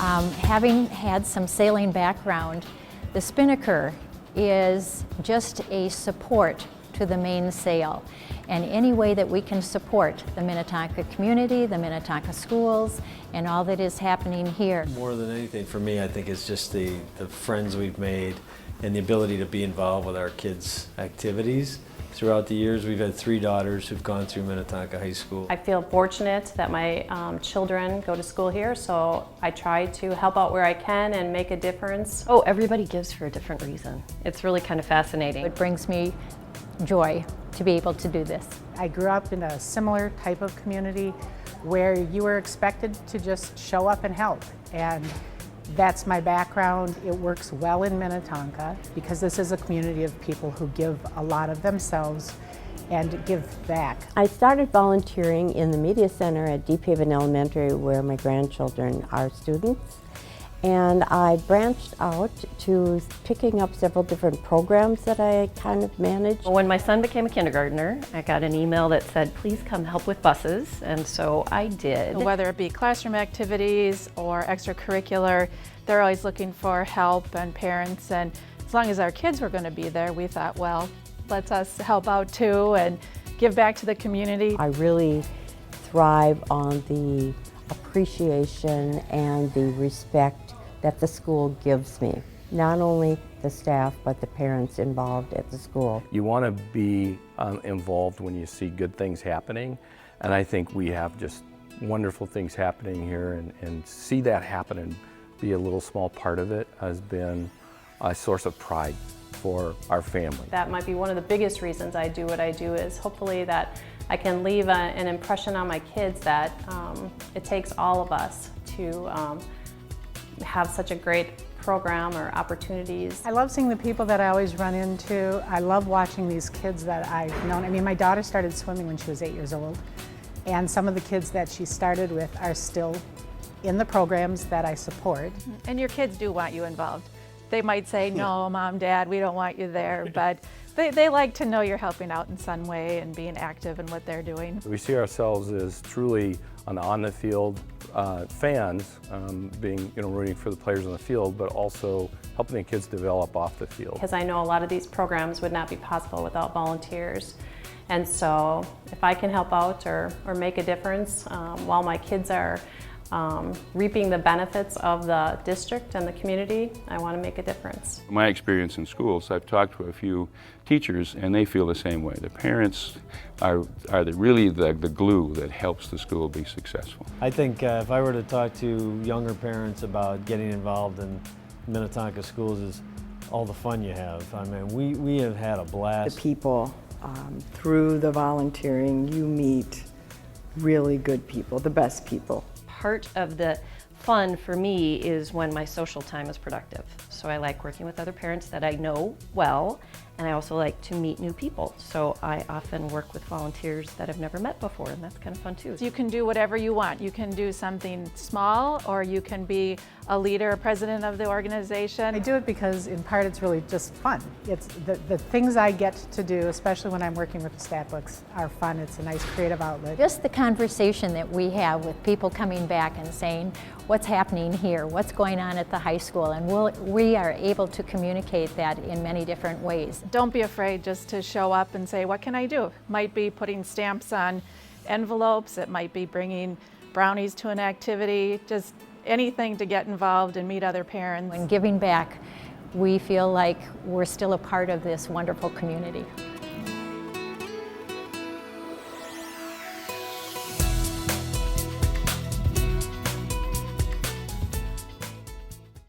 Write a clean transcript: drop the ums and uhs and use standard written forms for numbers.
Having had some sailing background, the Spinnaker is just a support to the mainsail. And any way that we can support the Minnetonka community, the Minnetonka schools, and all that is happening here. More than anything for me, I think it's just the friends we've made and the ability to be involved with our kids' activities. Throughout the years, we've had 3 daughters who've gone through Minnetonka High School. I feel fortunate that my children go to school here, so I try to help out where I can and make a difference. Oh, everybody gives for a different reason. It's really kind of fascinating. It brings me joy to be able to do this. I grew up in a similar type of community where you were expected to just show up and help. And that's my background. It works well in Minnetonka because this is a community of people who give a lot of themselves and give back. I started volunteering in the Media Center at Deep Haven Elementary where my grandchildren are students. And I branched out to picking up several different programs that I kind of managed. When my son became a kindergartner, I got an email that said, please come help with buses, and so I did. Whether it be classroom activities or extracurricular, they're always looking for help and parents, and as long as our kids were going to be there, we thought, well, let's us help out too and give back to the community. I really thrive on the appreciation and the respect that the school gives me. Not only the staff, but the parents involved at the school. You want to be involved when you see good things happening, and I think we have just wonderful things happening here, and see that happen and be a little small part of it has been a source of pride for our family. That might be one of the biggest reasons I do what I do, is hopefully that I can leave an impression on my kids that it takes all of us to have such a great program or opportunities. I love seeing the people that I always run into. I love watching these kids that I've known. I mean, my daughter started swimming when she was 8 years old, and some of the kids that she started with are still in the programs that I support. And your kids do want you involved. They might say, no, Mom, Dad, we don't want you there, but they like to know you're helping out in some way and being active in what they're doing. We see ourselves as truly on the field fans, being rooting for the players on the field, but also helping the kids develop off the field. Because I know a lot of these programs would not be possible without volunteers. And so if I can help out or make a difference while my kids are reaping the benefits of the district and the community, I want to make a difference. My experience in schools, I've talked to a few teachers and they feel the same way. The parents are really the glue that helps the school be successful. I think if I were to talk to younger parents about getting involved in Minnetonka schools, is all the fun you have. I mean, we have had a blast. The people, through the volunteering, you meet really good people, the best people. Part of the fun for me is when my social time is productive. So I like working with other parents that I know well, and I also like to meet new people. So I often work with volunteers that I've never met before, and that's kind of fun too. You can do whatever you want. You can do something small, or you can be a leader, a president of the organization. I do it because in part it's really just fun. It's the things I get to do, especially when I'm working with the stat books, are fun. It's a nice creative outlet. Just the conversation that we have with people coming back and saying, what's happening here, what's going on at the high school, and we are able to communicate that in many different ways. Don't be afraid just to show up and say, what can I do? Might be putting stamps on envelopes, it might be bringing brownies to an activity, just anything to get involved and meet other parents. When giving back, we feel like we're still a part of this wonderful community.